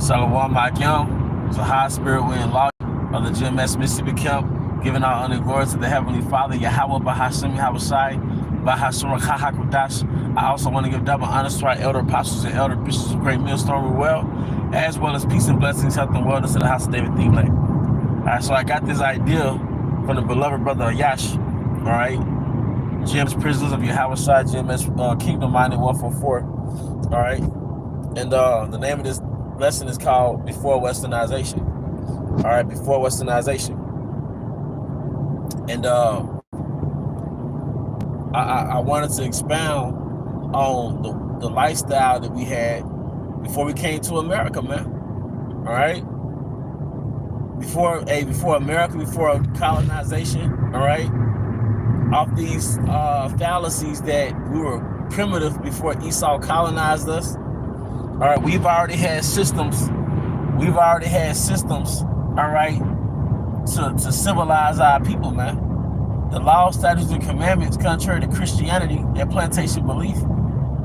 Salawam Akim, it's a high spirit wind law of the GMS Mississippi Camp, giving our honor and glory to the Heavenly Father, Yahweh Bahashim Yahushai, Bahashim Rachahakudash. I also want to give double honors to our elder apostles and elder bishops of Great Millstone as well as peace and blessings, health and wellness to the house of David Thielake. All right, so I got this idea from the beloved brother Yash, all right? GM's Prisoners of Yahushai, GMS Kingdom Minded 144, all right? And the name of this lesson is called Before Westernization. All right, Before Westernization. And I wanted to expound on the lifestyle that we had before we came to America, man. All right? Before America, before colonization, all right? Off these fallacies that we were primitive before Esau colonized us. All right, we've already had systems. All right, to civilize our people, man. The law, statutes, and commandments, contrary to Christianity, their plantation belief,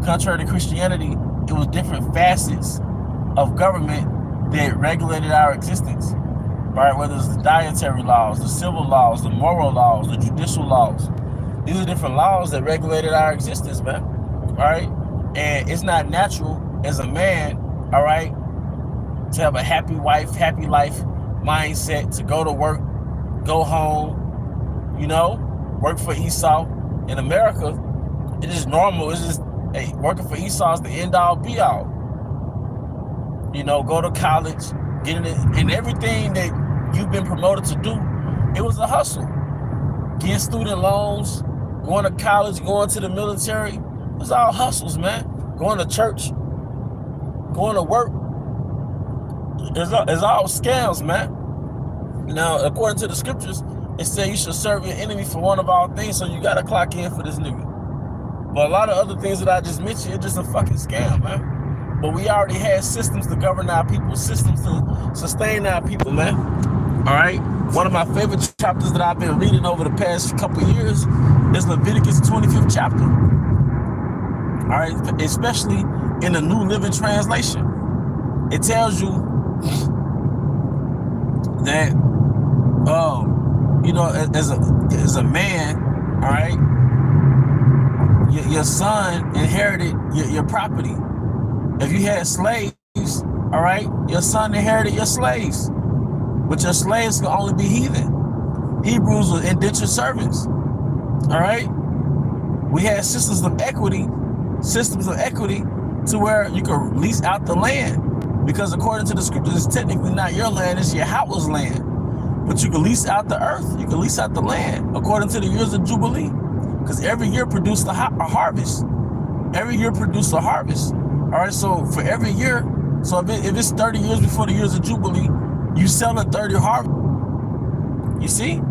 contrary to Christianity, it was different facets of government that regulated our existence. All right, whether it's the dietary laws, the civil laws, the moral laws, the judicial laws. These are different laws that regulated our existence, man. All right, and it's not natural as a man, all right, to have a happy wife, happy life mindset, to go to work, go home, you know, work for Esau. In America, it is normal. It's just, hey, working for Esau is the end all be all. You know, go to college, getting it, and everything that you've been promoted to do, it was a hustle. Getting student loans, going to college, going to the military, it was all hustles, man. Going to church, going to work, it's all scams, man. Now, according to the scriptures, it says you should serve your enemy for one of all things, so you got to clock in for this nigga. But a lot of other things that I just mentioned, it's just a fucking scam, man. But we already had systems to govern our people, systems to sustain our people, man. All right? One of my favorite chapters that I've been reading over the past couple of years is Leviticus 25th chapter. All right? Especially in the New Living Translation. It tells you that, you know, as a man, all right, your son inherited your property. If you had slaves, all right, your son inherited your slaves. But your slaves could only be heathen. Hebrews were indentured servants. All right? We had systems of equity to where you could lease out the land. Because according to the scriptures, it's technically not your land, it's Yahweh's land. But you can lease out the earth, you can lease out the land according to the years of Jubilee. Because every year produced a harvest. Every year produced a harvest. All right, so for every year, so if it's 30 years before the years of Jubilee, you sell a 30 harvest. You see?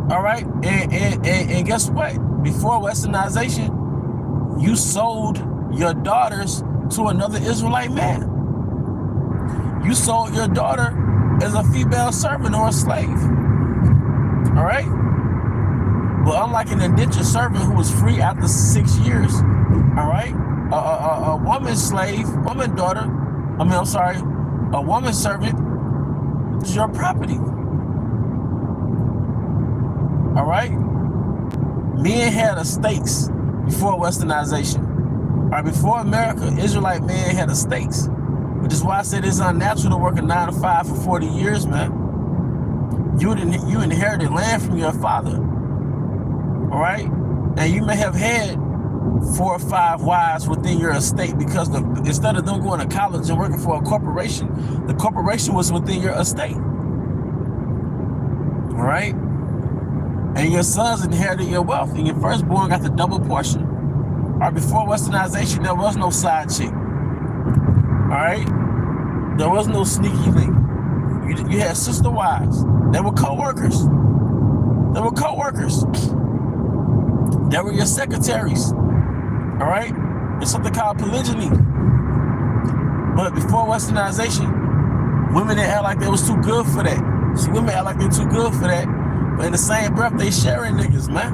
All right, and guess what? Before Westernization, you sold your daughters to another Israelite man. You sold your daughter as a female servant or a slave. All right? But unlike an indentured servant who was free after 6 years, all right? A woman slave, woman daughter, a woman servant is your property. All right? Men had estates before Westernization. All right, before America, Israelite men had estates, which is why I said it's unnatural to work a 9 to 5 for 40 years, man. You inherited land from your father. All right? And you may have had 4 or 5 wives within your estate because instead of them going to college and working for a corporation, the corporation was within your estate. All right? And your sons inherited your wealth, and your firstborn got the double portion. All right, before Westernization, there was no side chick. All right? There was no sneaky link. You had sister wives. They were co-workers. They were your secretaries. All right? There's something called polygyny. But before Westernization, women didn't act like they was too good for that. So women act like they're too good for that. But in the same breath, they sharing niggas, man.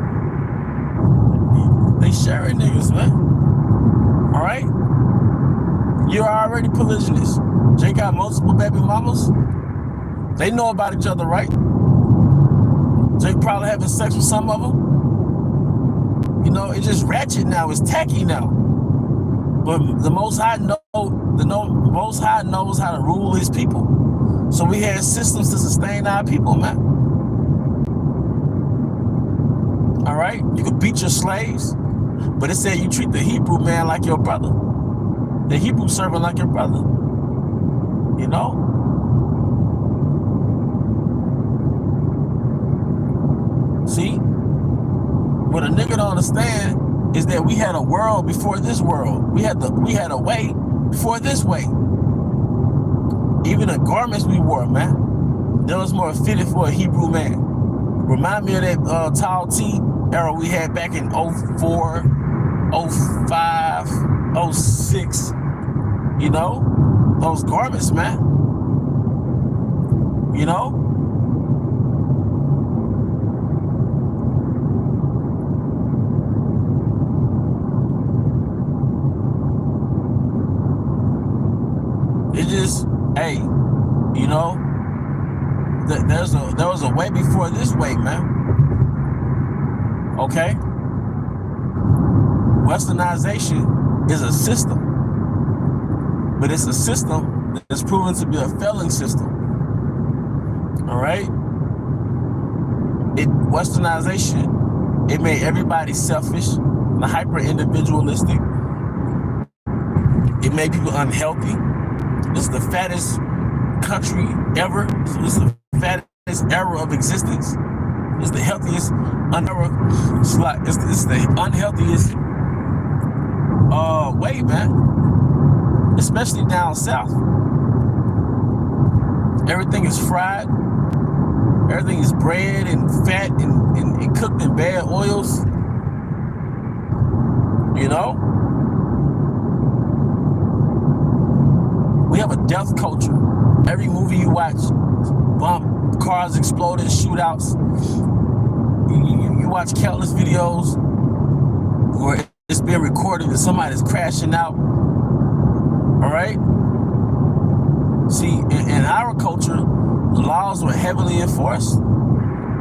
They sharing niggas, man. All right? You're already polygynous. Jay got multiple baby mamas. They know about each other, right? Jay probably having sex with some of them. You know, it's just ratchet now. It's tacky now. But the Most High Most High knows how to rule his people. So we had systems to sustain our people, man. All right? You could beat your slaves, but it said you treat the Hebrew man like your brother. The Hebrew servant like your brother. You know? See? What a nigga don't understand is that we had a world before this world. We had a way before this way. Even the garments we wore, man, that was more fitted for a Hebrew man. Remind me of that tall tee era we had back in 04, 05, 06. You know? Those garments, man. You know? It just, hey, you know, there was a way before this way, man. Okay? Westernization is a system, but it's a system that's proven to be a failing system. All right? Westernization, it made everybody selfish and hyper-individualistic. It made people unhealthy. It's the fattest country ever. So this is the fattest era of existence. It's the healthiest era. It's the unhealthiest way, man. Especially down south. Everything is fried. Everything is bread and fat and cooked in bad oils. You know? We have a death culture. Every movie you watch, cars exploding, shootouts. You watch countless videos where it's being recorded that somebody's crashing out. All right? See, in our culture, the laws were heavily enforced,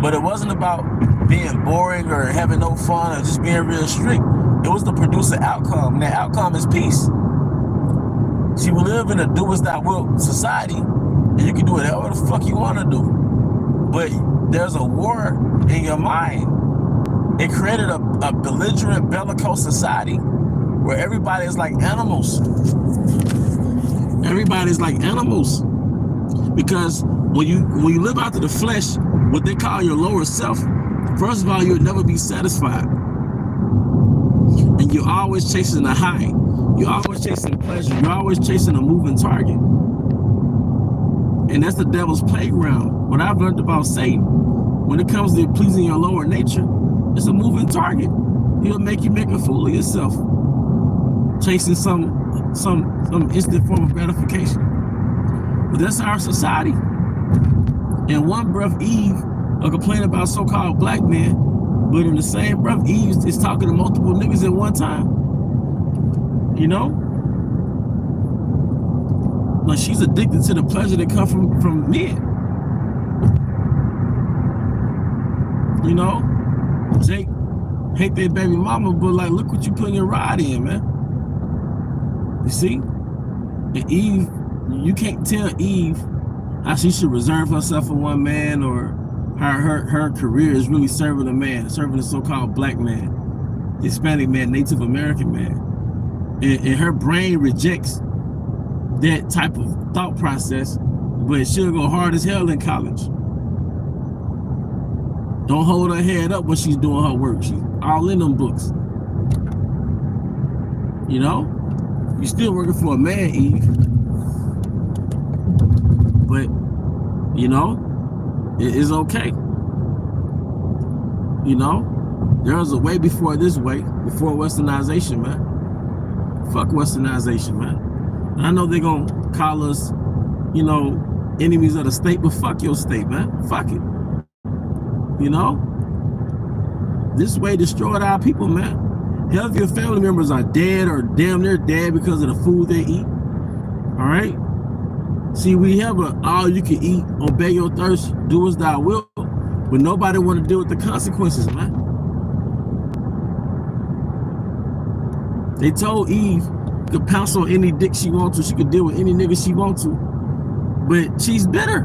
but it wasn't about being boring or having no fun or just being real strict. It was to produce an outcome, and that outcome is peace. See, we live in a do-as-thou-wilt society, and you can do whatever the fuck you want to do. But there's a war in your mind. It created a belligerent, bellicose society where everybody is like animals. Everybody's like animals. Because when you live out to the flesh, what they call your lower self, first of all, you'll never be satisfied. And you're always chasing a high. You're always chasing pleasure. You're always chasing a moving target. And that's the devil's playground. What I've learned about Satan, when it comes to pleasing your lower nature, it's a moving target. He'll make you make a fool of yourself, chasing some instant form of gratification. But that's our society. In one breath, Eve will complain about so-called black men, but in the same breath, Eve is talking to multiple niggas at one time. You know? Like, she's addicted to the pleasure that comes from men. You know? Jake hate their baby mama, but like, look what you putting your ride in, man. You see? And Eve, you can't tell Eve how she should reserve herself for one man, or how her career is really serving a man, serving a so-called black man, Hispanic man, Native American man. And her brain rejects that type of thought process, but she'll go hard as hell in college. Don't hold her head up when she's doing her work. She's all in them books. You know? You're still working for a man, Eve. But, you know, it is okay. You know? There was a way before this way, before Westernization, man. Fuck Westernization, man. And I know they're going to call us, you know, enemies of the state, but fuck your state, man. Fuck it. You know? This way destroyed our people, man. Half of your family members are dead or damn near dead because of the food they eat. All right. See, we have a all you can eat, obey your thirst, do as thou wilt, but nobody want to deal with the consequences, man. They told Eve she could pounce on any dick she wants to, she could deal with any nigga she wants to, but she's bitter.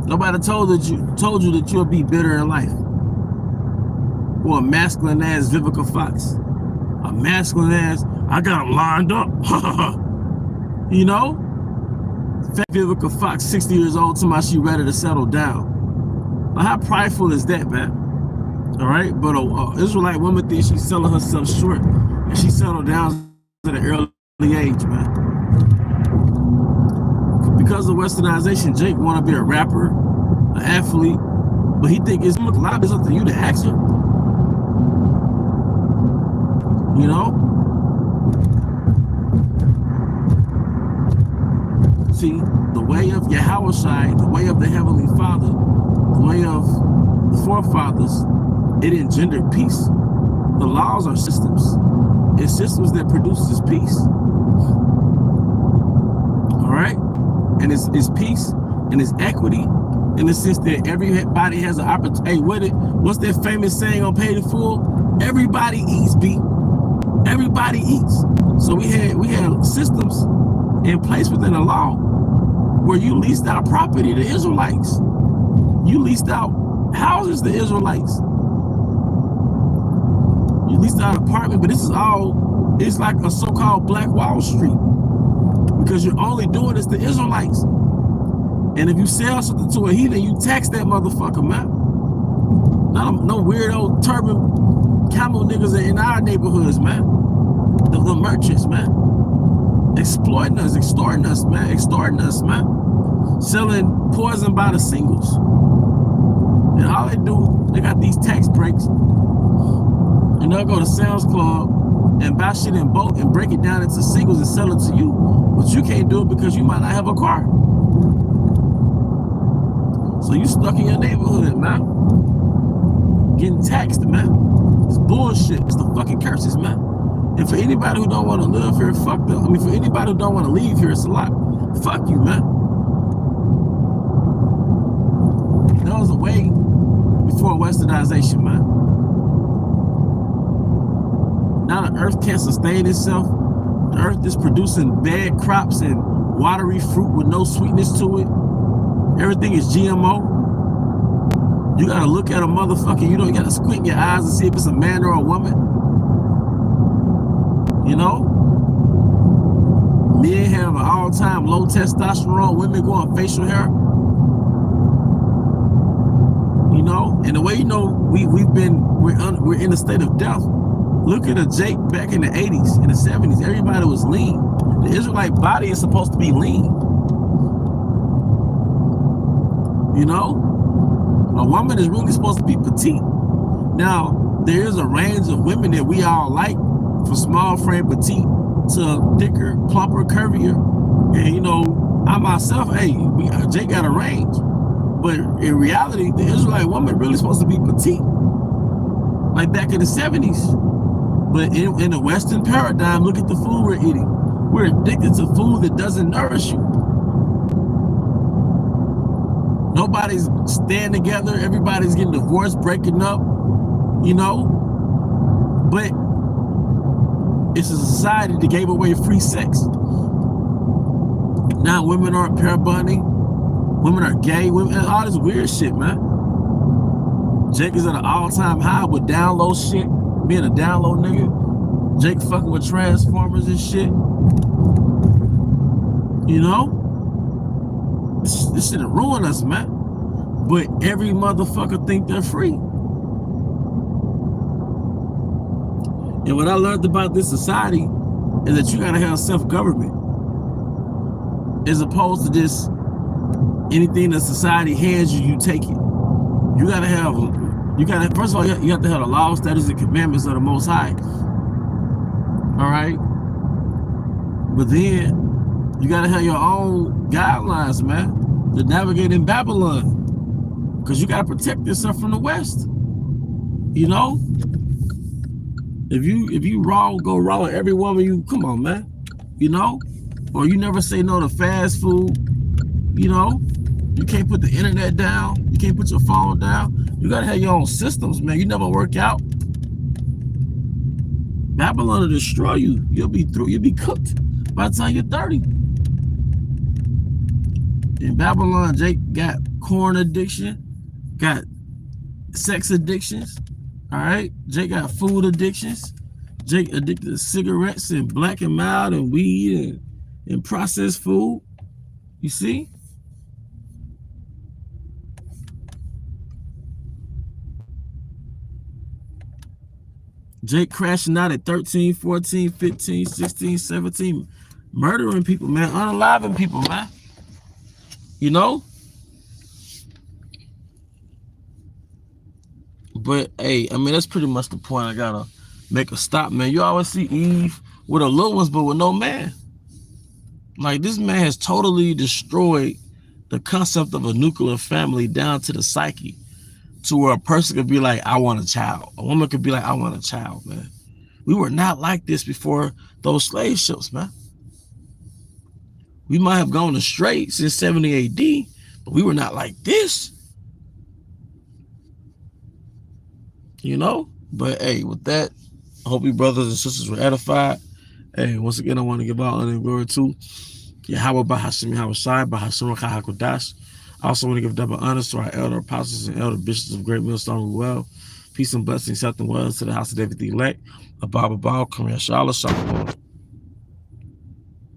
Nobody told you that you'll be bitter in life. Or a masculine ass Vivica Fox. A masculine ass, I got him lined up. You know? Fat Vivica Fox, 60 years old, somebody she ready to settle down. Now, how prideful is that, man? All right, but an Israelite woman thinks she's selling herself short, and she settled down at an early age, man. Because of Westernization, Jake want to be a rapper, an athlete, but he think it's a lot of up to you to ask him. You know? See, the way of Yahushua, the way of the Heavenly Father, the way of the forefathers, it engendered peace. The laws are systems. It's systems that produces peace. All right? And it's peace and it's equity in the sense that everybody has an opportunity. Hey, what's that famous saying on Paid in Full? Everybody eats, B. Everybody eats. So we had systems in place within the law where you leased out property to Israelites. You leased out houses to Israelites. You leased out an apartment, but this is all, it's like a so-called Black Wall Street because you're only doing this to Israelites. And if you sell something to a heathen, you tax that motherfucker, man. No weirdo turban camel niggas in our neighborhoods, man. The merchants, man. Exploiting us, extorting us, man. Selling poison by the singles. And all they do, they got these tax breaks. And they'll go to Sam's Club and buy shit in bulk and break it down into singles and sell it to you. But you can't do it because you might not have a car. So you stuck in your neighborhood, man. Getting taxed, man. It's bullshit. It's the fucking curses, man. And for anybody who don't want to live here, fuck them. I mean, for anybody who don't want to leave here, it's a lot. Fuck you, man. There was a way before Westernization, man. Now the earth can't sustain itself. The earth is producing bad crops and watery fruit with no sweetness to it. Everything is GMO. You gotta look at a motherfucker, you gotta squint your eyes and see if it's a man or a woman. You know? Men have an all-time low testosterone, women go on facial hair. You know? And the way you know we're in a state of death. Look at a Jake back in the 80s, in the 70s, everybody was lean. The Israelite body is supposed to be lean. You know? A woman is really supposed to be petite. Now, there is a range of women that we all like, from small frame petite to thicker, plumper, curvier. And you know, I myself, hey, Jake got a range. But in reality, the Israelite woman really supposed to be petite. Like back in the 70s. But in the Western paradigm, look at the food we're eating. We're addicted to food that doesn't nourish you. Nobody's staying together. Everybody's getting divorced, breaking up, you know. But it's a society that gave away free sex. Now women aren't pair bonding. Women are gay. Women, and all this weird shit, man. Jake is at an all-time high with down low shit. Being a down low nigga. Jake fucking with Transformers and shit. You know? This shit ruin us, man. But every motherfucker think they're free. And what I learned about this society is that you gotta have self-government. As opposed to just anything that society hands you, you take it. You gotta have, first of all, you have to have the laws, statutes, and commandments of the Most High. All right? But then, you gotta have your own guidelines, man, to navigate in Babylon. Because you gotta protect yourself from the West. You know? If you go raw with every woman, you come on, man. You know? Or you never say no to fast food, you know? You can't put the internet down. You can't put your phone down. You gotta have your own systems, man. You never work out. Babylon will destroy you. You'll be cooked by the time you're 30. In Babylon, Jake got corn addiction, got sex addictions. All right, Jake got food addictions. Jake addicted to cigarettes and black and mild and weed and processed food. You see? Jake crashing out at 13, 14, 15, 16, 17, murdering people, man, unaliving people, man. You know? But hey, I mean, that's pretty much the point. I gotta make a stop, man. You always see Eve with her little ones, but with no man. Like, this man has totally destroyed the concept of a nuclear family down to the psyche, to where a person could be like, I want a child. A woman could be like, I want a child, man. We were not like this before those slave ships, man. We might have gone astray since 70 AD, but we were not like this. You know? But hey, with that, I hope you brothers and sisters were edified. Hey, once again, I want to give out honor and glory to Yahweh Bahashim Yahweh Shai Bahashim Hakodash. I also want to give double honors to our elder apostles and elder bishops of Great Millstone Well. Peace and blessings, health and wellness to the house of David the elect. Abba Korea Shalom.